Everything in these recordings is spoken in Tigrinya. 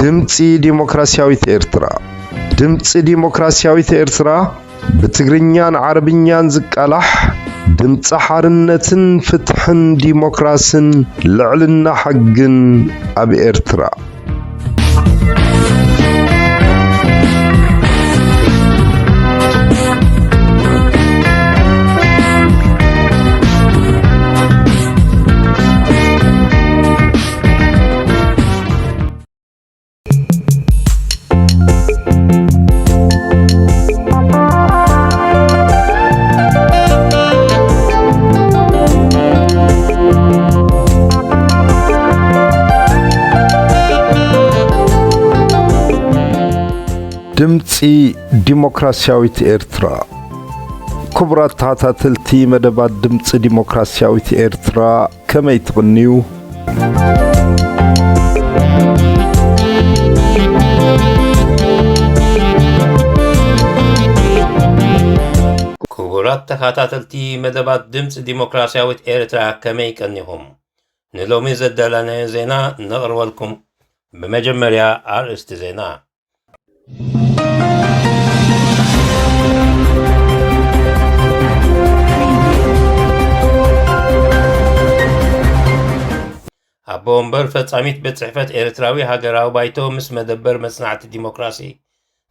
ድምፂ ዲሞክራሲያዊት ኤርትራ ድምፂ ዲሞክራሲያዊት ኤርትራ ብትግርኛን ዓረብኛን ዝቃላሕ ድምፂ ሓርነትን ፍትሕን ዲሞክራስን ልዕልና ሓግን ኣብ ኤርትራ ድምፂ ዲሞክራሲያዊት ኤርትራ ክቡራት ተኸታተልቲ መደባት ድምፂ ዲሞክራሲያዊት ኤርትራ ከመይ ትቕንዩ? ክቡራት ተኸታተልቲ መደባት ድምፂ ዲሞክራሲያዊት ኤርትራ ከመይ ቀኒኹም? ንሎሚ ዘዳለናዮ ዜና ነቕርበልኩም። በመጀመርያ ኣርእስቲ ዜና ኣቦ ወንበር ፈጻሚት ቤት ጽሕፈት ኤርትራዊ ሃገራዊ ባይቶ ምስ መደበር መጽናዕቲ ዲሞክራሲ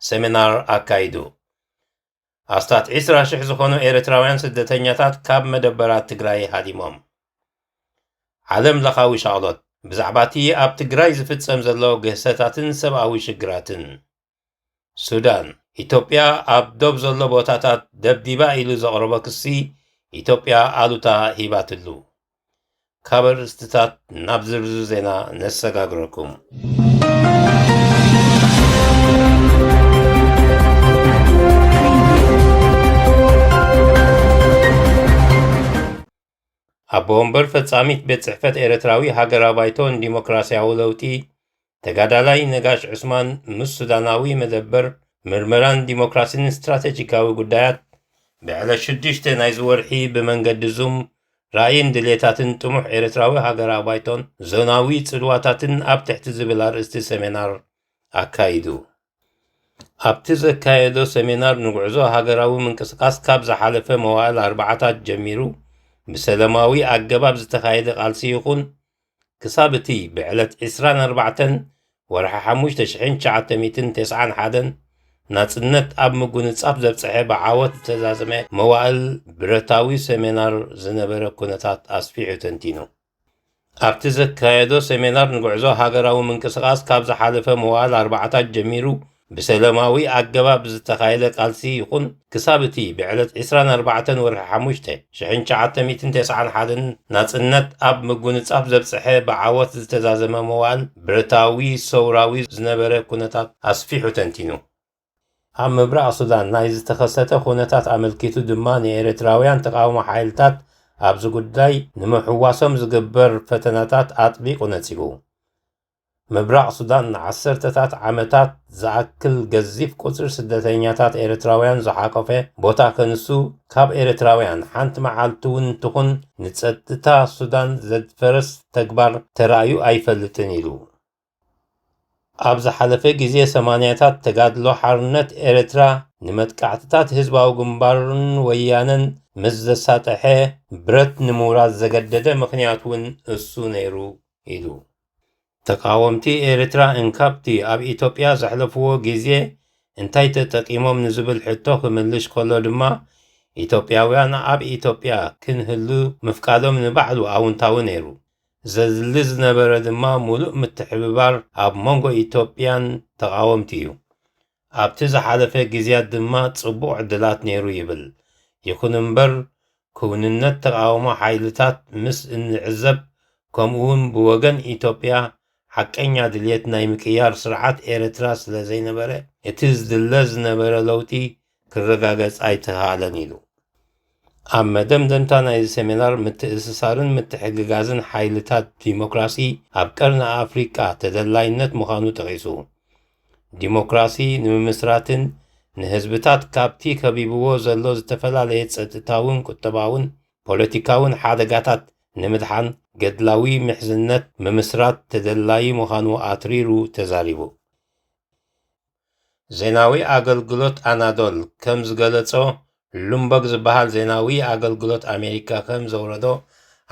ሴሚናር ኣካይዱ። ኣስታት 20,000 ዝኾኑ ኤርትራውያን ስደተኛታት ካብ መደበራት ትግራይ ሃዲሞም። ዓለም ለኻዊ ሻቕሎት ብዛዕባ እቲ ኣብ ትግራይ ዝፍጸም ዘሎ ግህሰታትን ሰብኣዊ ሽግራትን። ሱዳን ኢትዮጵያ ኣብ ዶብ ዘሎ ቦታታት ደብዲባ ኢሉ ዘቕረቦ ክሲ ኢትዮጵያ ኣሉታ ሂባትሉ። ካብ ኣርእስትታት ናብ ዝርዝር ዜና ነሰጋግረኩም። ኣቦ ወንበር ፈጻሚት ቤት ጽሕፈት ኤርትራዊ ሃገራዊ ባይቶን ዲሞክራሲያዊ ለውጢ ተጋዳላይ ነጋሽ ዑስማን ምስ ሱዳናዊ መደበር ምርመራን ዲሞክራሲን ስትራቴጂካዊ ጉዳያት ብዕለት 6 ናይ ዝወርሒ ብመንገዲ ዙም ራእይን ድሌታትን ጥሙሕ ኤርትራዊ ሃገራዊ ባይቶን ዞናዊ ጽልዋታትን ኣብ ትሕቲ ዝብል ኣርእስቲ ሴሚናር ኣካይዱ። ኣብቲ ዘካየዶ ሴሚናር ንጉዕዞ ሃገራዊ ምንቅስቃስ ካብ ዝሓለፈ መዋዕል 4ታት ጀሚሩ ብሰላማዊ ኣገባብ ዝተኻየደ ቃልሲ ይኹን ክሳብ እቲ ብዕለት 24 ወርሒ 5 1991 ናጽነት ኣብ ምጉንጻፍ ዘብጽሐ ብዓወት ዝተዛዘመ መዋዕል ብረታዊ ሴሚናር ዝነበረ ኩነታት ኣስፊሑ ተንቲኑ። ኣብቲ ዘካየዶ ሴሚናር ንጉዕዞ ሃገራዊ ምንቅስቃስ ካብ ዝሓለፈ መዋዕል 4ታት ጀሚሩ ብሰላማዊ ኣገባብ ዝተኻየደ ቃልሲ ይኹን ክሳብ እቲ ብዕለት 24 ወርሒ 5 1991 ናጽነት ኣብ ምጉንጻፍ ዘብጽሐ ብዓወት ዝተዛዘመ መዋዕል ብረታዊ ሰውራዊ ዝነበረ ኩነታት ኣስፊሑ ተንቲኑ። ኣብ ምብራቕ ሱዳን ናይ ዝተኸሰተ ኩነታት ኣመልኪቱ ድማ ንኤርትራውያን ተቃውሞ ሓይልታት ኣብዚ ጉዳይ ንምሕዋሶም ዝግበር ፈተናታት ኣጥቢቑ ነጺጉ። ምብራቕ ሱዳን ንዓሰርተታት ዓመታት ዝኣክል ገዚፍ ቁፅሪ ስደተኛታት ኤርትራውያን ዝሓቆፈ ቦታ ከንሱ ካብ ኤርትራውያን ሓንቲ መዓልቲ እውን ትኹን ንጸጥታ ሱዳን ዘድፈረስ ተግባር ተራእዩ ኣይፈልጥን ኢሉ። ኣብ ዝሓለፈ ግዜ 80ታት ተጋድሎ ሓርነት ኤርትራ ንመጥቃዕትታት ህዝባዊ ግንባርን ወያነን ምስ ዘሳጠሐ ብረት ንምውራድ ዘገደደ ምኽንያት እውን እሱ ነይሩ ኢሉ። ተቃወምቲ ኤርትራ እንካብቲ ኣብ ኢትዮጵያ ዘሕለፍዎ ግዜ እንታይ ተጠቂሞም ንዝብል ሕቶ ክምልሽ ከሎ ድማ ኢትዮጵያውያን ኣብ ኢትዮጵያ ክንህሉ ምፍቃዶም ንባዕሉ ኣውንታዊ ነይሩ። ዘድሊ ዝነበረ ድማ ሙሉእ ምትሕብባር ኣብ መንጎ ኢትዮጵያን ተቃወምቲ እዩ። ኣብቲ ዝሓለፈ ግዜያት ድማ ጽቡቕ ዕድላት ነይሩ ይብል። ይኹን እምበር ክውንነት ተቃውሞ ሓይልታት ምስ እንዕዘብ ከምኡውን ብወገን ኢትዮጵያ ሓቀኛ ድልየት ናይ ምቅያር ስርዓት ኤርትራ ስለ ዘይነበረ እቲ ዝድለ ዝነበረ ለውጢ ክረጋገጽ ኣይተኻኣለን ኢሉ። ኣብ መደምደምታ ናይ ሴሚናር ምትእስሳርን ምትሕግጋዝን ሓይልታት ዲሞክራሲ ኣብ ቀርኒ ኣፍሪቃ ተደላይነት ምዃኑ ጠቒሱ ዲሞክራሲ ንምምስራትን ንህዝብታት ካብቲ ከቢብዎ ዘሎ ዝተፈላለየ ጸጥታውን ቁጠባውን ፖለቲካውን ሓደጋታት ንምድሓን ገድላዊ ምሕዝነት ምምስራት ተደላይ ምዃኑ ኣትሪሩ ተዛሪቡ ዜናዊ ኣገልግሎት ኣናዶል ከም ዝገለጾ ሉምበርግ ዝበሃል ዜናዊ ኣገልግሎት ኣሜሪካ ከም ዘውረዶ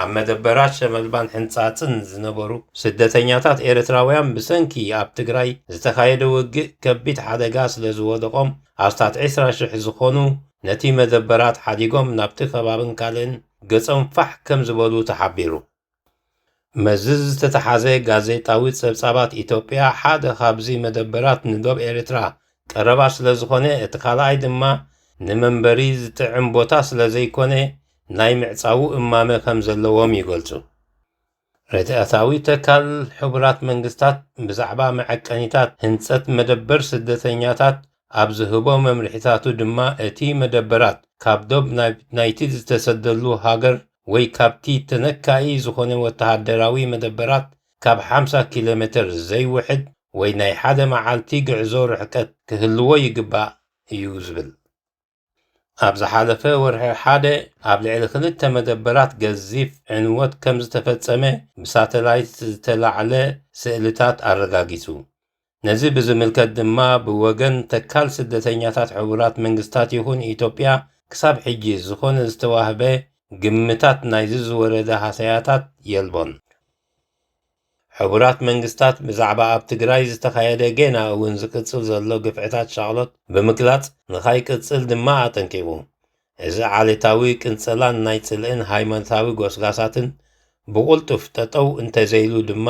ኣብ መደበራት ሸመልባን ሕንጻጽን ዝነበሩ ስደተኛታት ኤርትራውያን ብሰንኪ ኣብ ትግራይ ዝተኻየደ ውግእ ከቢድ ሓደጋ ስለ ዝወደቖም ኣስታት 20,000 ዝኾኑ ነቲ መደበራት ሓዲጎም ናብቲ ከባብን ካልእን ገጾም ፋሕ ከም ዝበሉ ተሓቢሩ። መዚ ዝተተሓዘ ጋዜጣዊ ጸብጻባት ኢትዮጵያ ሓደ ካብዚ መደበራት ንዶብ ኤርትራ ቀረባ ስለ ዝኾነ እቲ ካልኣይ ድማ ንመንበሪ ዝጥዕም ቦታ ስለ ዘይኮነ ናይ ምዕጻው እማመ ከም ዘለዎም ይገልጹ። ረድኤታዊ ትካል ሕቡራት መንግስታት ብዛዕባ መዐቀኒታት ህንጸት መደበር ስደተኛታት ኣብ ዝህቦ መምርሒታቱ ድማ እቲ መደበራት ካብ ዶብ ናይቲ ዝተሰደሉ ሃገር ወይ ካብቲ ተነካኢ ዝኾነ ወተሃደራዊ መደበራት ካብ 50 ኪሎ ሜትር ዘይውሕድ ወይ ናይ ሓደ መዓልቲ ግዕዞ ርሕቀት ክህልዎ ይግባእ እዩ ዝብል። ኣብ ዝሓለፈ ወርሒ ሓደ ኣብ ልዕሊ 2 መደበራት ገዚፍ ዕንወት ከም ዝተፈጸመ ብሳተላይት ዝተላዕለ ስእልታት ኣረጋጊጹ። ነዚ ብዝምልከት ድማ ብወገን ተካል ስደተኛታት ሕቡራት መንግስታት ይኹን ኢትዮጵያ ክሳብ ሕጂ ዝኾነ ዝተዋህበ ግምታት ናይዚ ዝወረደ ሃሳያታት የልቦን። ሕቡራት መንግስታት ብዛዕባ ኣብ ትግራይ ዝተኻየደ ጌና እውን ዝቅጽል ዘሎ ግፍዕታት ሻቕሎት ብምግላጽ ንኻይቅጽል ድማ ኣጠንቂቑ። እዚ ዓሌታዊ ቅንጽላን ናይ ጽልእን ሃይማኖታዊ ጎስጋሳትን ብቕልጡፍ ጠጠው እንተዘይሉ ድማ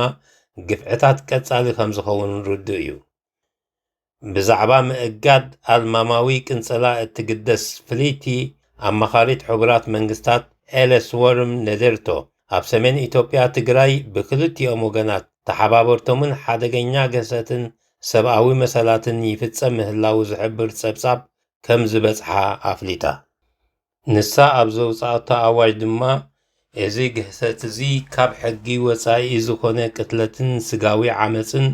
ግፍዕታት ቀጻሊ ከም ዝኸውን ርዱእ እዩ። ብዛዕባ ምእጋድ ኣልማማዊ ቅንጽላ እትግደስ ፍልይቲ ኣማኻሪት ሕቡራት መንግስታት ኤለስ ወርም ነደርቶ ኣብ ሰሜን ኢትዮጵያ ትግራይ ብክልቲኦም ወገናት ተሓባበርቶምን ሓደገኛ ገሰትን ሰብኣዊ መሰላትን ይፍጸም ምህላው ዝሕብር ጸብጻብ ከም ዝበጽሓ ኣፍሊጣ። ንሳ ኣብ ዘውፃእቶ ኣዋጅ ድማ እዚ ግህሰት እዚ ካብ ሕጊ ወፃኢ ዝኾነ ቅትለትን ስጋዊ ዓመፅን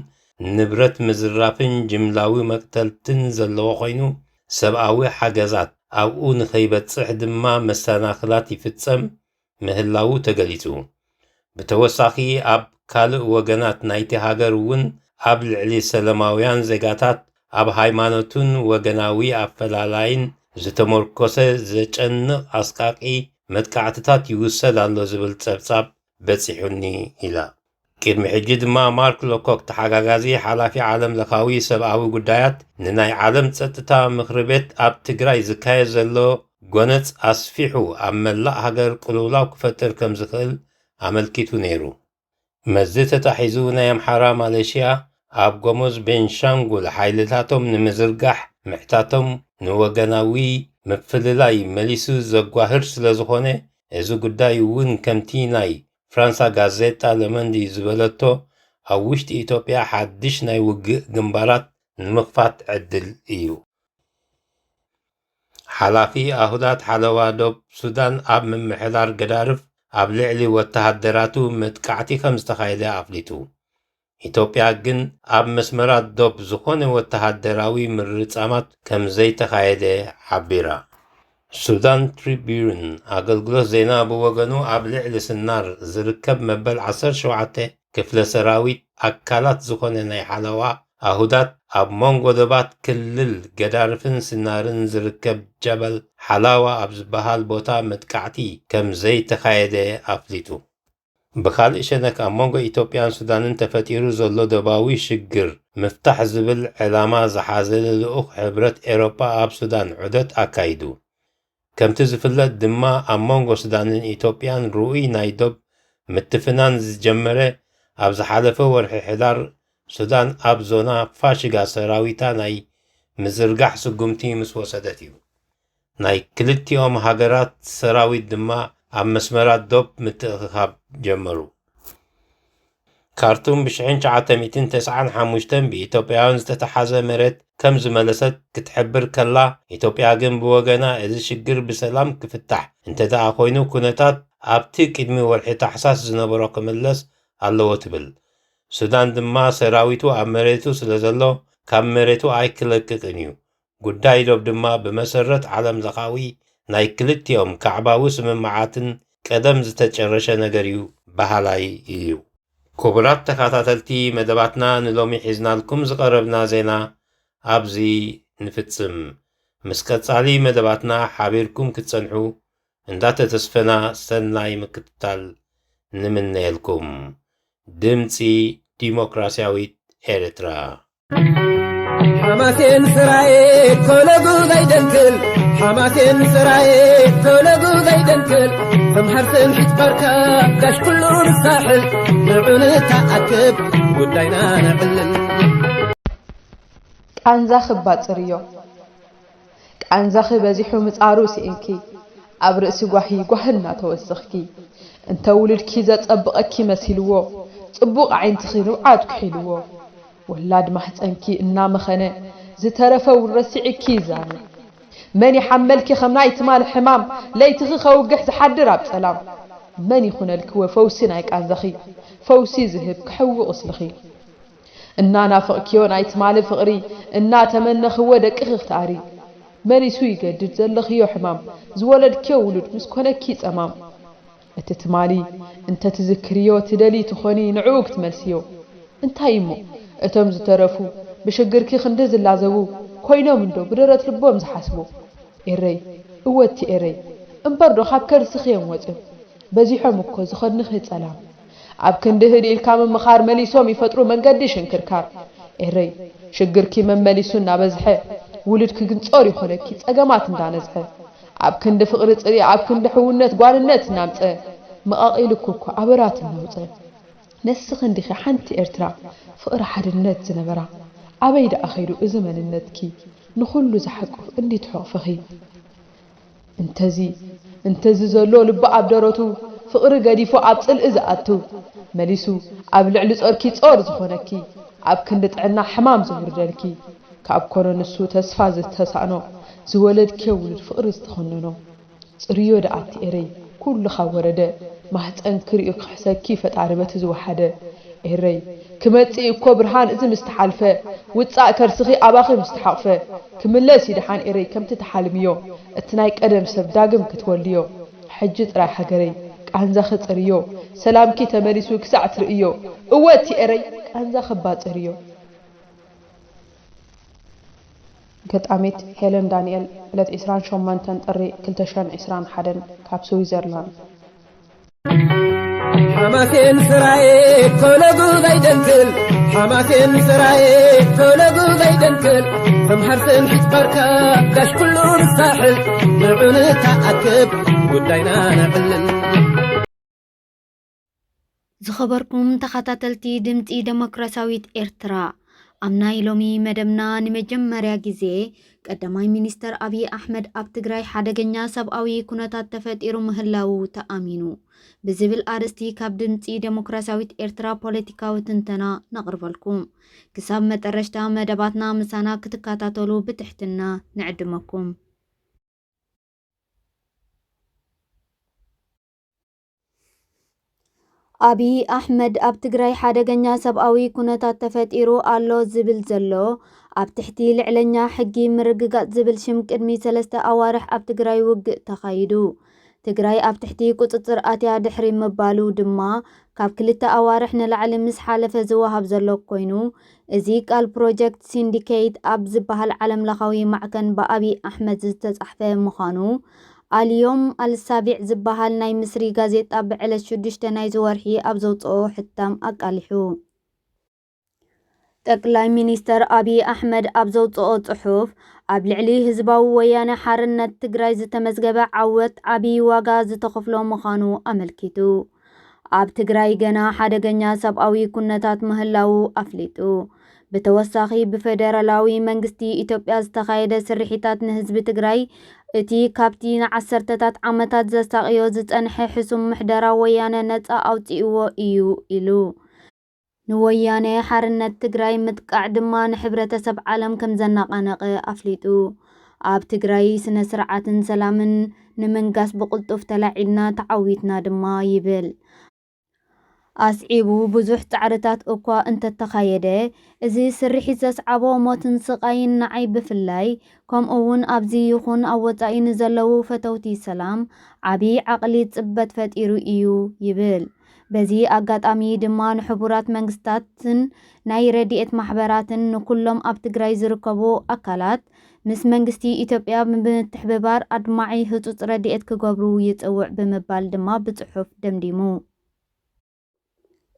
ንብረት ምዝራፍን ጅምላዊ መቅተልትን ዘለዎ ኮይኑ ሰብኣዊ ሓገዛት ኣብኡ ንኸይበጽሕ ድማ መሰናኽላት ይፍጸም ምህላው ተገሊጹ። ብተወሳኺ ኣብ ካልእ ወገናት ናይቲ ሃገር እውን ኣብ ልዕሊ ሰላማውያን ዜጋታት ኣብ ሃይማኖቱን ወገናዊ ኣፈላላይን ዝተመርኮሰ ዘጨንቕ ኣስቃቂ መጥቃዕትታት ይውሰድ ኣሎ ዝብል ጸብጻብ በፂሑኒ ኢላ። ቅድሚ ሕጂ ድማ ማርክ ሎኮክ ተሓጋጋዚ ሓላፊ ዓለም ለኻዊ ሰብኣዊ ጉዳያት ንናይ ዓለም ጸጥታ ምክሪ ቤት ኣብ ትግራይ ዝካየድ ዘሎ ጎነፅ ኣስፊሑ ኣብ መላእ ሃገር ቅልውላው ክፈጥር ከም ዝኽእል ኣመልኪቱ ነይሩ። መዚ ተታሒዙ ናይ ኣምሓራ ማሌሽያ ኣብ ጎሞዝ ቤንሻንጉል ሓይልታቶም ንምዝርጋሕ ምሕታቶም ንወገናዊ ምፍልላይ መሊሱ ዘጓህር ስለ ዝኾነ እዚ ጉዳይ እውን ከምቲ ናይ ፍራንሳ ጋዜጣ ለመንዲ ዝበለቶ ኣብ ውሽጢ ኢትዮጵያ ሓድሽ ናይ ውግእ ግንባራት ንምኽፋት ዕድል እዩ። ሓላፊ ኣሁዳት ሓለዋ ዶብ ሱዳን ኣብ ምምሕዳር ገዳርፍ ኣብ ልዕሊ ወተሃደራቱ መጥቃዕቲ ከም ዝተኻየደ ኣፍሊጡ። ኢትዮጵያ ግን ኣብ መስመራት ዶብ ዝኾነ ወተሃደራዊ ምርጻማት ከም ዘይተኻየደ ዓቢራ። ሱዳን ትሪቢዩን ኣገልግሎት ዜና ብወገኑ ኣብ ልዕሊ ስናር ዝርከብ መበል 17 ክፍለ ሰራዊት ኣካላት ዝኾነ ናይ ሓለዋ ኣሁዳት ኣብ መንጎ ዶባት ክልል ገዳርፍን ስናርን ዝርከብ ጀበል ሓላዋ ኣብ ዝበሃል ቦታ መጥቃዕቲ ከም ዘይተኻየደ ኣፍሊጡ። ብኻልእ ሸነክ ኣብ መንጎ ኢትዮጵያን ሱዳንን ተፈጢሩ ዘሎ ዶባዊ ሽግር ምፍታሕ ዝብል ዕላማ ዝሓዘ ልኡኽ ሕብረት ኤሮፓ ኣብ ሱዳን ዑደት ኣካይዱ። ከምቲ ዝፍለጥ ድማ ኣብ መንጎ ሱዳንን ኢትዮጵያን ርኡይ ናይ ዶብ ምትፍናን ዝጀመረ ኣብ ዝሓለፈ ወርሒ ሕዳር ሱዳን ኣብ ዞና ፋሽጋ ሰራዊታ ናይ ምዝርጋሕ ስጉምቲ ምስ ወሰደት እዩ። ናይ ክልቲኦም ሃገራት ሰራዊት ድማ ኣብ መስመራት ዶብ ምትእኽኻብ ጀመሩ። ካርቱም ብ1995 ብኢትዮጵያውያን ዝተተሓዘ መሬት ከም ዝመለሰት ክትሕብር ከላ ኢትዮጵያ ግን ብወገና እዚ ሽግር ብሰላም ክፍታሕ እንተደኣ ኮይኑ ኩነታት ኣብቲ ቅድሚ ወርሒ ታሕሳስ ዝነበሮ ክምለስ ኣለዎ ትብል። ሱዳን ድማ ሰራዊቱ ኣብ መሬቱ ስለ ዘሎ ካብ መሬቱ ኣይክለቅቅን እዩ። ጉዳይ ዶብ ድማ ብመሰረት ዓለም ለኻዊ ናይ ክልቲኦም ካዕባዊ ስምምዓትን ቀደም ዝተጨረሸ ነገር እዩ ባህላይ እዩ። ክቡራት ተኸታተልቲ መደባትና ንሎሚ ሒዝናልኩም ዝቐረብና ዜና ኣብዚ ንፍጽም ምስ ቀጻሊ መደባትና ሓቢርኩም ክትጸንሑ እንዳተተስፈና ሰናይ ምክትታል ንምነየልኩም። ድምፂ ዲሞክራሲያዊት ኤርትራ حماسين سرايت تولغو غيدنكل حماسين سرايت تولغو غيدنكل ثم حرسن حتبركا داش كله الساحل نعون تأكب ودينا نعلل ቃንዛ ክባጽርዮ ቃንዛ ክበዚሑ ምጻሩ ሲእንኪ ኣብ ርእሲ ጓሂ ጓህና ተወስኽኪ እንተ ውልድኪ ዘጸብቐኪ መሲልዎ ጽቡቕ ዓይንትኺ ንውዓት ክሒልዎ ወላድ ማሕፀንኪ እናመኸነ ዝተረፈው ረሲዕኪ ዛነ መን ይሐመልኪ ኸምናይ ትማል ሕማም ለይትኺ ኸውግሕ ዝሓድር ኣብ ጸላም መን ይኹነልኪ ወፈውሲ ናይ ቃንዛኺ ፈውሲ ዝህብ ክሕውቕ እስልኺ እናናፍቕኪዮ ናይ ትማል ፍቕሪ እናተመነኽዎ ደቅኺ ኽተኣሪ መሊሱ ይገድድ ዘለኽዮ ሕማም ዝወለድክዮ ውሉድ ምስ ኮነኪ ጸማም እቲ ትማሊ እንተ ትዝክርዮ ትደሊ ትኾኒ ንዕኡ ክትመልስዮ እንታይ እሞ እቶም ዝተረፉ ብሽግርኪ ክንዲ ዝላዘቡ ኮይኖም እንዶ ብደረት ልቦም ዝሓስቡ ኤረይ እወቲ ኤረይ እምበርዶ ካብ ከርስኽዮም ወፅእ በዚሖም እኮ ዝኸድንኺ ጸላም ኣብ ክንዲ ህዲልካ ምምኻር መሊሶም ይፈጥሩ መንገዲ ሽንክርካር ኤረይ ሽግርኪ መመሊሱ እናበዝሐ ውልድኪ ግን ጾር ይኾነኪ ጸገማት እንዳነዝሐ ኣብ ክንዲ ፍቕሪ ጽሪ ኣብ ክንዲ ሕውነት ጓንነት እናምፀ መቓቒልኩ እኮ ኣበራት እናውፀ ነስኽ እንዲኺ ሓንቲ ኤርትራ ፍቕሪ ሓድነት ዝነበራ ኣበይ ደኣ ኸይዱ እዚ መንነትኪ ንኹሉ ዝሓቅፍ እንዴት ሕቕፍኺ እንተዚ ዘሎ ልቢ ኣብ ደረቱ ፍቕሪ ገዲፎ ኣብ ጽልኢ ዝኣቱ መሊሱ ኣብ ልዕሊ ጾርኪ ጾር ዝኾነኪ ኣብ ክንዲ ጥዕና ሕማም ዝውርደልኪ ካብ ኮነ ንሱ ተስፋ ዝተሳእኖ ዝወለድክዮ ውሉድ ፍቕሪ ዝተኸነኖ ጽርዮ ደኣቲ ኤረይ ኩሉ ካብ ወረደ ማህፀን ክሪኡ ክሕሰኪ ፈጣሪ በቲ ዝወሓደ ኤረይ ክመጽእ እኮ ብርሃን እዚ ምስተሓልፈ ውጻእ ከርስኺ ኣባኺ ምስተሓቕፈ ክምለስ ይድሓን ኤረይ ከምቲ ተሓልምዮ እቲ ናይ ቀደም ሰብ ዳግም ክትወልዮ ሕጂ ጥራይ ሃገረይ ቃንዛ ኽጽርዮ ሰላምኪ ተመሊሱ ክሳዕ ትርእዮ እወቲ ኤረይ ቃንዛ ኽባጽርዮ ገጣሚት ሄለን ዳንኤል ዕለት 28 ጥሪ 2021 ካብ ስዊዘርላንድ حماسين سرايت تولغو غيدنكل حماسين سرايت تولغو غيدنكل ثم حرسن حتبركا داش كله الساحل نعون تأكب ودينا نعلل ዝኸበርኩም ተኸታተልቲ ድምፂ ዲሞክራሲያዊት ኤርትራ ኣብ ናይ ሎሚ መደብና ንመጀመርያ ግዜ ቀዳማይ ሚኒስተር አብይ አሕመድ ኣብ ትግራይ ሓደገኛ ሰብኣዊ ኩነታት ተፈጢሩ ምህላው ተኣሚኑ ብዝብል ኣርእስቲ ካብ ድምፂ ዲሞክራሲያዊት ኤርትራ ፖለቲካዊ ትንተና ነቕርበልኩም ክሳብ መጨረሻ መደባትና ምሳና ክትከታተሉ ብትሕትና ንዕድመኩም አብይ አሕመድ ኣብ ትግራይ ሓደገኛ ሰብኣዊ ኩነታት ተፈጢሩ ኣሎ ዝብል ዘሎ ኣብ ትሕቲ ልዕለኛ ሕጊ ምርግጋጽ ዝብል ሽም ቅድሚ 3 ኣዋርሕ ኣብ ትግራይ ውግእ ተኻይዱ ትግራይ ኣብ ትሕቲ ቁጽጽር ኣትያ ድሕሪ ምባሉ ድማ ካብ 2 ኣዋርሕ ንላዕሊ ምስ ሓለፈ ዝወሃብ ዘሎ ኮይኑ እዚ ቃል ፕሮጀክት ሲንዲኬት ኣብ ዝበሃል ዓለምለኻዊ ማዕከን ብአብይ አሕመድ ዝተጻሕፈ ምዃኑ አልዮም አልሳቢዕ ዝበሃል ናይ ምስሪ ጋዜጣ ብዕለት 6 ናይ ዝወርሒ ኣብ ዘውፅኦ ሕታም ኣቃሊሑ ጠቅላይ ሚኒስተር አብይ አሕመድ ኣብ ዘውፅኦ ጽሑፍ ኣብ ልዕሊ ህዝባዊ ወያነ ሓርነት ትግራይ ዝተመዝገበ ዓወት ዓብይ ዋጋ ዝተኸፍሎ ምዃኑ ኣመልኪቱ ኣብ ትግራይ ገና ሓደገኛ ሰብኣዊ ኩነታት ምህላው ኣፍሊጡ ብተወሳኺ ብፌደራላዊ መንግስቲ ኢትዮጵያ ዝተኻየደ ስርሒታት ንህዝቢ ትግራይ እቲ ካብቲ ንዓሰርተታት ዓመታት ዘሳቕዮ ዝጸንሐ ሕሱም ምሕደራ ወያነ ነፃ ኣውፂእዎ እዩ ኢሉ ንወያነ ሓርነት ትግራይ ምጥቃዕ ድማ ንሕብረተሰብ ዓለም ከም ዘናቐነቐ ኣፍሊጡ ኣብ ትግራይ ስነ ስርዓትን ሰላምን ንምንጋስ ብቕልጡፍ ተላዒልና ተዓዊትና ድማ ይብል ኣስዒቡ ብዙሕ ጻዕርታት እኳ እንተተኻየደ እዚ ስርሒት ዘስዓቦ ሞትን ስቃይን ንዓይ ብፍላይ ከምኡውን ኣብዚ ይኹን ኣብ ወፃኢ ንዘለዉ ፈተውቲ ሰላም ዓብይ ዓቕሊ ጽበት ፈጢሩ እዩ ይብል በዚ ኣጋጣሚ ድማ ንሕቡራት መንግስታትን ናይ ረድኤት ማሕበራትን ንኩሎም ኣብ ትግራይ ዝርከቡ ኣካላት ምስ መንግስቲ ኢትዮጵያ ብምትሕብባር ኣድማዒ ህጹጽ ረድኤት ክገብሩ ይጽውዕ ብምባል ድማ ብጽሑፍ ደምዲሙ።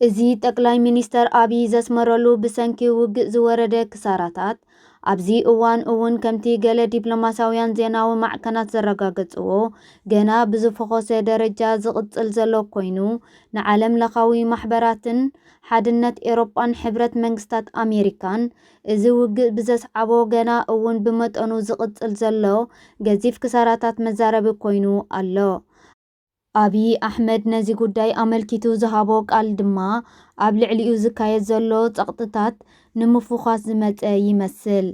እዚ ጠቅላይ ሚኒስተር አብይ ዘስመረሉ ብሰንኪ ውግእ ዝወረደ ክሳራታት ኣብዚ እዋን እውን ከምቲ ገለ ዲፕሎማስያውያን ዜናዊ ማዕከናት ዘረጋገጽዎ ገና ብዝፈኾሰ ደረጃ ዝቕጽል ዘሎ ኮይኑ ንዓለም ለኻዊ ማሕበራትን ሓድነት ኤሮጳን ሕብረት መንግስታት ኣሜሪካን እዚ ውግእ ብዘስዓቦ ገና እውን ብመጠኑ ዝቕጽል ዘሎ ገዚፍ ክሳራታት መዛረቢ ኮይኑ ኣሎ። አብይ አሕመድ ነዚ ጉዳይ ኣመልኪቱ ዝሃቦ ቃል ድማ ኣብ ልዕሊኡ ዝካየድ ዘሎ ጸቕጥታት ንምፉኻስ ዝመጸ ይመስል።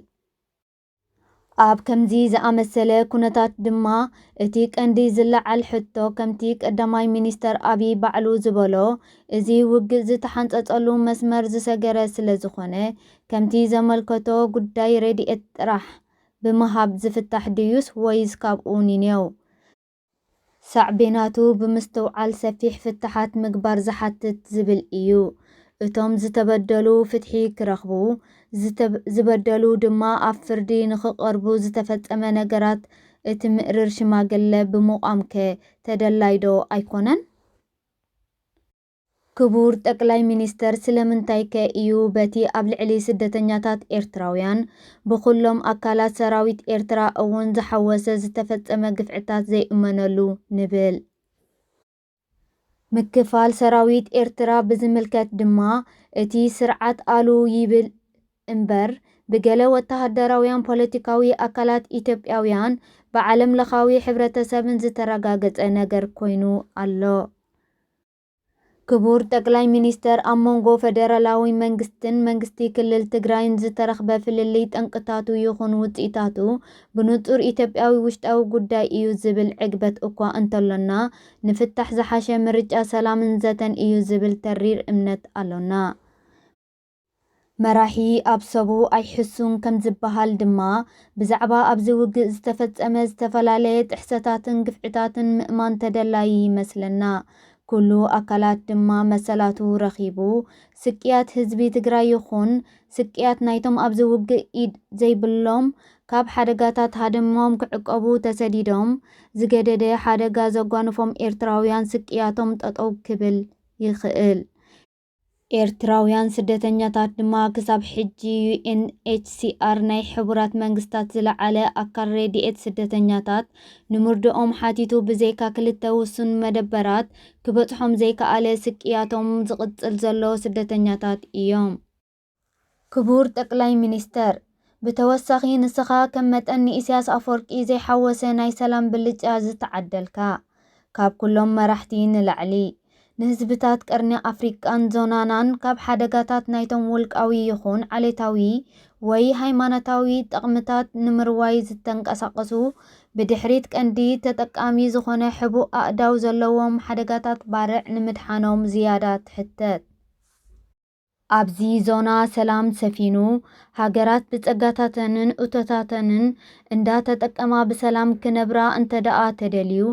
ኣብ ከምዚ ዝኣመሰለ ኩነታት ድማ እቲ ቀንዲ ዝለዓል ሕቶ ከምቲ ቀዳማይ ሚኒስተር አብይ ባዕሉ ዝበሎ እዚ ውግእ ዝተሓንጸጸሉ መስመር ዝሰገረ ስለ ዝኾነ ከምቲ ዘመልከቶ ጉዳይ ረድኤት ጥራሕ ብምሃብ ዝፍታሕ ድዩስ ወይስ ካብኡ ንኔው ሳዕቤናቱ ብምስትውዓል ሰፊሕ ፍትሓት ምግባር ዝሓትት ዝብል እዩ። እቶም ዝተበደሉ ፍትሒ ክረኽቡ ዝበደሉ ድማ ኣብ ፍርዲ ንኽቐርቡ ዝተፈጸመ ነገራት እቲ ምዕርር ሽማግለ ብምቋምከ ተደላይ ዶ ኣይኮነን? ክቡር ጠቅላይ ሚኒስተር ስለምንታይ ከ እዩ በቲ ኣብ ልዕሊ ስደተኛታት ኤርትራውያን ብኩሎም ኣካላት ሰራዊት ኤርትራ እውን ዝሓወሰ ዝተፈጸመ ግፍዕታት ዘይእመነሉ ንብል? ምክፋል ሰራዊት ኤርትራ ብዝምልከት ድማ እቲ ስርዓት ኣሉ ይብል እምበር ብገለ ወተሃደራውያን ፖለቲካዊ ኣካላት ኢትዮጵያውያን ብዓለም ለኻዊ ሕብረተሰብን ዝተረጋገጸ ነገር ኮይኑ ኣሎ። ክቡር ጠቅላይ ሚኒስተር ኣብ መንጎ ፌደራላዊ መንግስትን መንግስቲ ክልል ትግራይን ዝተረኽበ ፍልልይ ጠንቅታቱ ይኹን ውጽኢታቱ ብንጹር ኢትዮጵያዊ ውሽጣዊ ጉዳይ እዩ ዝብል ዕግበት እኳ እንተሎና ንፍታሕ ዝሓሸ ምርጫ ሰላምን ዘተን እዩ ዝብል ተሪር እምነት ኣሎና። መራሒ ኣብ ሰቡ ኣይሕሱን ከም ዝበሃል ድማ ብዛዕባ ኣብዚ ውግእ ዝተፈጸመ ዝተፈላለየ ጥሕሰታትን ግፍዕታትን ምእማን ተደላይ ይመስለና። ኩሉ ኣካላት ድማ መሰላቱ ረኺቡ ስቅያት ህዝቢ ትግራይ ይኹን ስቅያት ናይቶም ኣብዚ ውግእ ኢድ ዘይብሎም ካብ ሓደጋታት ሃደሞም ክዕቀቡ ተሰዲዶም ዝገደደ ሓደጋ ዘጓንፎም ኤርትራውያን ስቅያቶም ጠጠው ክብል ይኽእል። ኤርትራውያን ስደተኛታት ድማ ክሳብ ሕጂ ዩኤንኤችሲአር ናይ ሕቡራት መንግስታት ዝለዓለ ኣካል ረድኤት ስደተኛታት ንምርድኦም ሓቲቱ ብዘይካ ክልተ ውሱን መደበራት ክበጽሖም ዘይከኣለ ስቅያቶም ዝቕጽል ዘሎ ስደተኛታት እዮም። ክቡር ጠቅላይ ሚኒስተር ብተወሳኺ ንስኻ ከም መጠን ንኢሳያስ ኣፈወርቂ ዘይሓወሰ ናይ ሰላም ብልጫ ዝተዓደልካ ካብ ኩሎም መራሕቲ ንላዕሊ ንህዝብታት ቀርኒ ኣፍሪቃን ዞናናን ካብ ሓደጋታት ናይቶም ውልቃዊ ይኹን ዓሌታዊ ወይ ሃይማኖታዊ ጠቕምታት ንምርዋይ ዝተንቀሳቐሱ ብድሕሪት ቀንዲ ተጠቃሚ ዝኾነ ሕቡእ ኣእዳው ዘለዎም ሓደጋታት ባርዕ ንምድሓኖም ዝያዳ ትሕተት። ኣብዚ ዞና ሰላም ሰፊኑ ሃገራት ብጸጋታተንን እቶታተንን እንዳተጠቀማ ብሰላም ክነብራ እንተደኣ ተደልዩ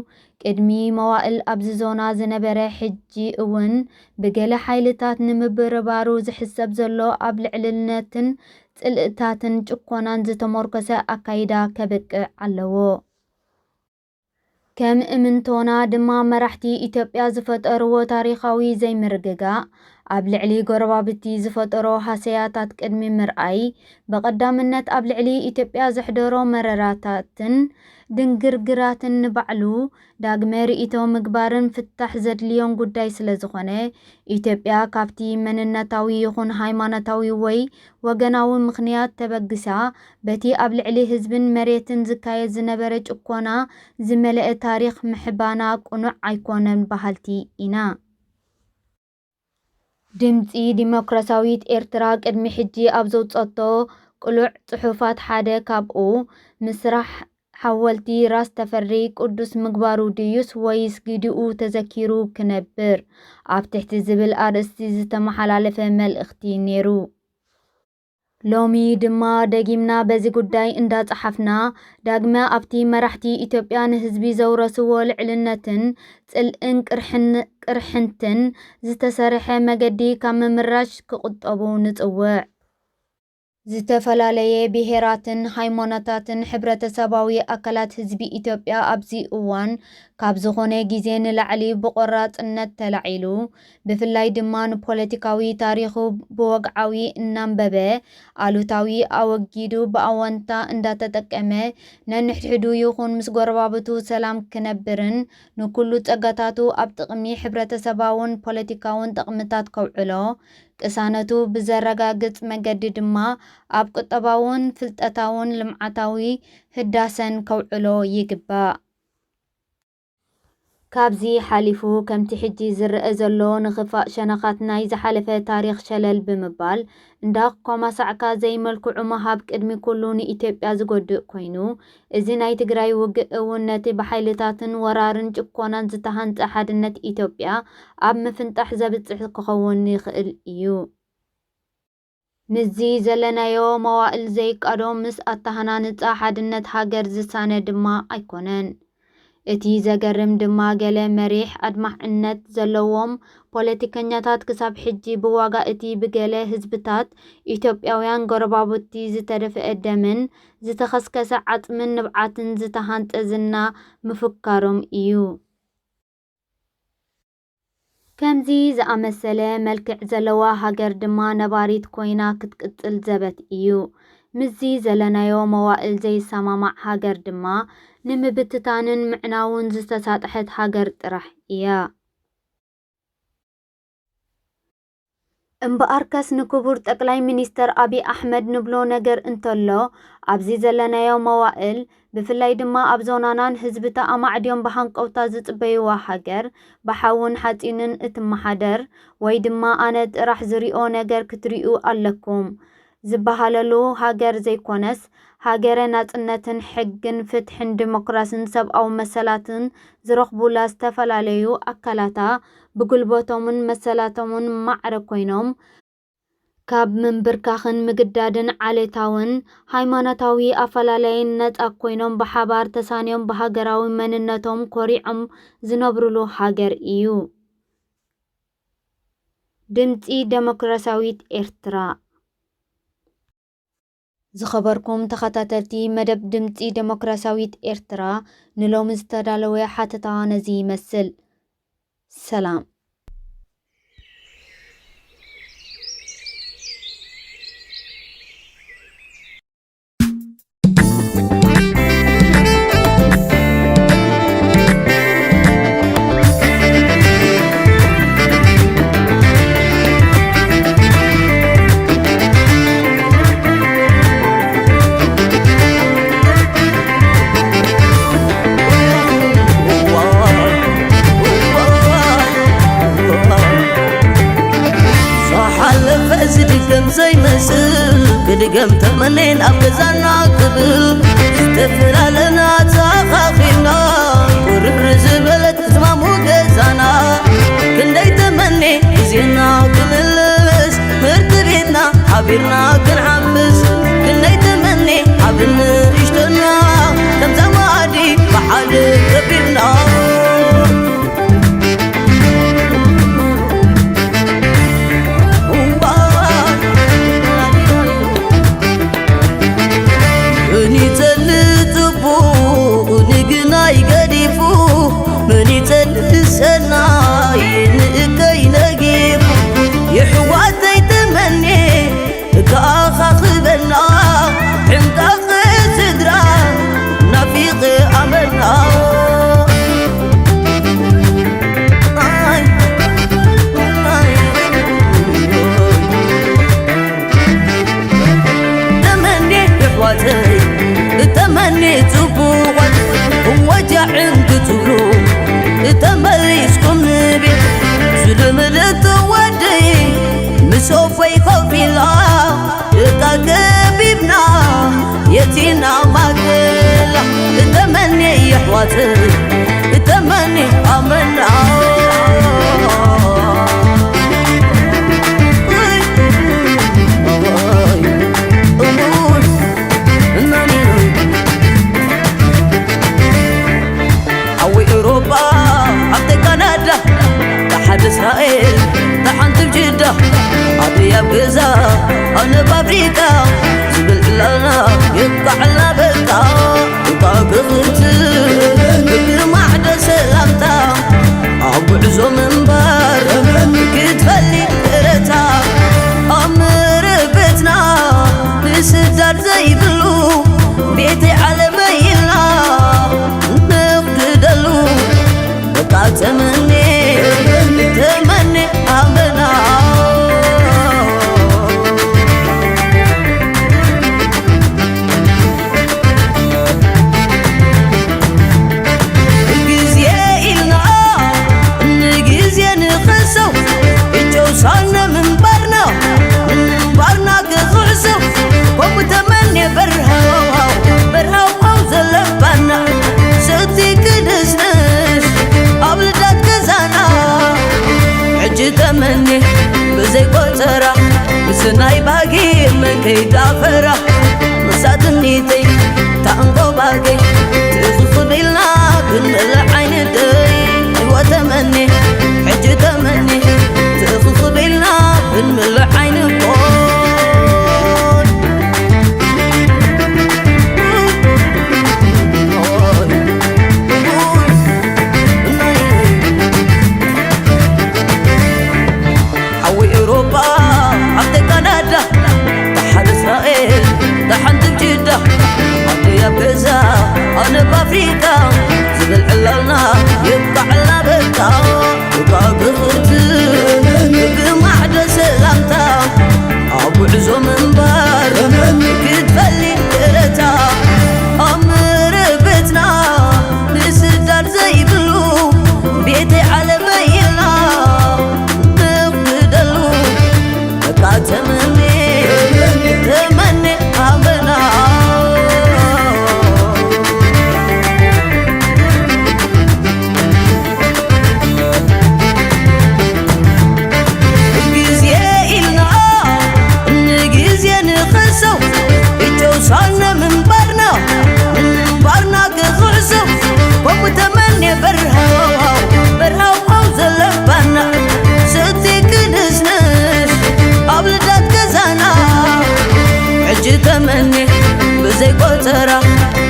ቅድሚ መዋእል ኣብዚ ዞና ዝነበረ ሕጂ እውን ብገለ ሓይልታት ንምብርባሩ ዝሕሰብ ዘሎ ኣብ ልዕልነትን ጽልእታትን ጭኮናን ዝተመርኮሰ ኣካይዳ ከበቅዕ ኣለዎ። ከም እምንቶና ድማ መራሕቲ ኢትዮጵያ ዝፈጠርዎ ታሪኻዊ ዘይምርግጋእ ኣብ ልዕሊ ጎረባብቲ ዝፈጠሮ ሃሰያታት ቅድሚ ምርኣይ በቐዳምነት ኣብ ልዕሊ ኢትዮጵያ ዘሕደሮ መረራታትን ድንግርግራትን ንባዕሉ ዳግመ ርእይቶ ምግባርን ፍታሕ ዘድልዮን ጉዳይ ስለ ዝኾነ ኢትዮጵያ ካብቲ መንነታዊ ይኹን ሃይማኖታዊ ወይ ወገናዊ ምኽንያት ተበግሳ በቲ ኣብ ልዕሊ ህዝብን መሬትን ዝካየድ ዝነበረ ጭኮና ዝመልአ ታሪኽ ምሕባና ቁኑዕ ኣይኮነን በሃልቲ ኢና። ድምፂ ዲሞክራሲያዊት ኤርትራ ቅድሚ ሕጂ ኣብ ዘውፀቶ ቅሉዕ ጽሑፋት ሓደ ካብኡ ምስራሕ ሓወልቲ ራስ ተፈሪ ቅዱስ ምግባሩ ድዩስ ወይስ ግዲኡ ተዘኪሩ ክነብር ኣብ ትሕቲ ዝብል ኣርእስቲ ዝተመሓላለፈ መልእኽቲ ነይሩ። ሎሚ ድማ ደጊምና በዚ ጉዳይ እንዳጻሕፍና ዳግመ ኣብቲ መራሕቲ ኢትዮጵያ ንህዝቢ ዘውረስዎ ልዕልነትን ጽልእን ቅርሕንትን ዝተሰርሐ መገዲ ካብ ምምራሽ ክቁጠቡ ንጽውዕ። ዝተፈላለየ ብሄራትን ሃይማኖታትን ሕብረተሰባዊ አካላት ህዝቢ ኢትዮጵያ ኣብዚ እዋን ካብ ዝኾነ ግዜ ንላዕሊ ብቆራጽነት ተላዒሉ ብፍላይ ድማ ንፖለቲካዊ ታሪኹ ብወግዓዊ እናንበበ ኣሉታዊ ኣወጊዱ ብኣወንታ እንዳተጠቀመ ነንሕድሕዱ ይኹን ምስ ጎረባብቱ ሰላም ክነብርን ንኩሉ ጸጋታቱ ኣብ ጥቕሚ ሕብረተሰባውን ፖለቲካውን ጥቕምታት ከውዕሎ ቅሳነቱ ብዘረጋግጽ መገዲ ድማ ኣብ ቁጠባውን ፍልጠታውን ልምዓታዊ ህዳሰን ከውዕሎ ይግባእ። ካብዚ ሓሊፉ ከምቲ ሕጂ ዝርአ ዘሎ ንኽፋእ ሸነኻት ናይ ዝሓለፈ ታሪኽ ሸለል ብምባል እንዳኮማሳዕካ ዘይመልክዑ መሃብ ቅድሚ ኩሉ ንኢትዮጵያ ዝጎድእ ኮይኑ እዚ ናይ ትግራይ ውግእ እውን ነቲ ብሓይልታትን ወራርን ጭኮናን ዝተሃንፀ ሓድነት ኢትዮጵያ ኣብ ምፍንጣሕ ዘብፅሕ ክኸውን ይኽእል እዩ። ምዚ ዘለናዮ መዋእል ዘይቃዶም ምስ ኣተሃናንፃ ሓድነት ሃገር ዝሳነ ድማ ኣይኮነን። እቲ ዘገርም ድማ ገለ መሪሕ ኣድማዕነት ዘለዎም ፖለቲከኛታት ክሳብ ሕጂ ብዋጋ እቲ ብገለ ህዝብታት ኢትዮጵያውያን ጎረባብቲ ዝተደፍአ ደምን ዝተኸስከሰ ዓጽምን ንብዓትን ዝተሃንጠ ዝና ምፍካሮም እዩ። ከምዚ ዝኣመሰለ መልክዕ ዘለዋ ሃገር ድማ ነባሪት ኮይና ክትቅጽል ዘበት እዩ። ምዚ ዘለናዮ መዋእል ዘይሰማማዕ ሃገር ድማ ንምብትታንን ምዕናውን ዝተሳጥሐት ሃገር ጥራሕ እያ። እምበኣርከስ ንክቡር ጠቅላይ ሚኒስተር አብይ አሕመድ ንብሎ ነገር እንተሎ ኣብዚ ዘለናዮ መዋእል ብፍላይ ድማ ኣብ ዞናናን ህዝብታ ኣማዕድዮም ብሃንቀውታ ዝጽበይዋ ሃገር ብሓውን ሓጺንን እትመሓደር ወይ ድማ ኣነ ጥራሕ ዝሪኦ ነገር ክትሪኡ ኣለኩም ዝበሃለሉ ሃገር ዘይኮነስ ሃገረ ናጽነትን ሕግን ፍትሕን ዲሞክራስን ሰብኣዊ መሰላትን ዝረኽቡላ ዝተፈላለዩ ኣካላታ ብጉልበቶምን መሰላቶምን ማዕረ ኮይኖም ካብ ምንብርካኽን ምግዳድን ዓሌታውን ሃይማኖታዊ ኣፈላላይን ነጻ ኮይኖም ብሓባር ተሳንዮም ብሃገራዊ መንነቶም ኮሪዖም ዝነብሩሉ ሃገር እዩ። ድምፂ ዴሞክራሲያዊት ኤርትራ። ዝኸበርኩም ተኸታተልቲ መደብ ድምፂ ዴሞክራሲያዊት ኤርትራ ንሎሚ ዝተዳለወ ሓተታ ነዚ ይመስል። ሰላም። كدقم تمنين أبزانا قبل استفلالنا تخافينا وررز بلد زمامو قزانا كندي تمني زينا قبلس مرتبيتنا حبيرنا كنحبس كندي تمني حبيرنا اشتنا كم زمادي بحال كبيرنا سوفي خوفيلا تقبيبنا يتينا ماكلا تمني يحواتي تمني أمنا بسناي باقي من كيدا فرح مساتنيتي تانقو باقي تخص بيلنا كل عين الدي وتمني حج تمني تخص بيلنا كل عين الطول حوي أوروبا عبد كندا تحت إسرائيل تحت جدة عبد يا بزا أنا بأفريقيا زبل علنا يبقى على بتا يبقى بغرتن بمعدة سلامتا أبو عزو منبر كتفلي كرتا أمر بيتنا نسدر زي بلو بيتي على بينا نقدلو تمني تمني أمنا صارنا من برنا كغرسو ومتمني برها وعوز اللبنا ستي كنسنس أبلدات كزانا حج تمني بزي قطرة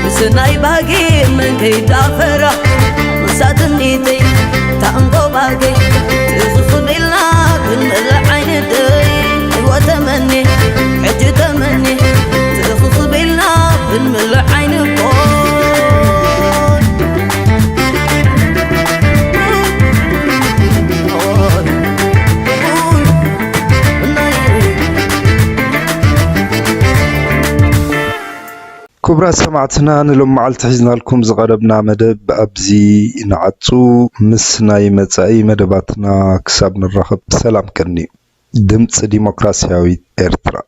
بسناي باقي من كيدا فرح مساتنيتي تانقو باقي تخص بيلنا كل العين الدي وتمني حج تمني تخص بيلنا كل العين الطول كبرى سمعتنا نلوم معلت حزنا لكم زغربنا مدب أبزي نعطو مسناي متساي مدباتنا كساب نرخب سلام كني دمت ديمقراسياوي إرترا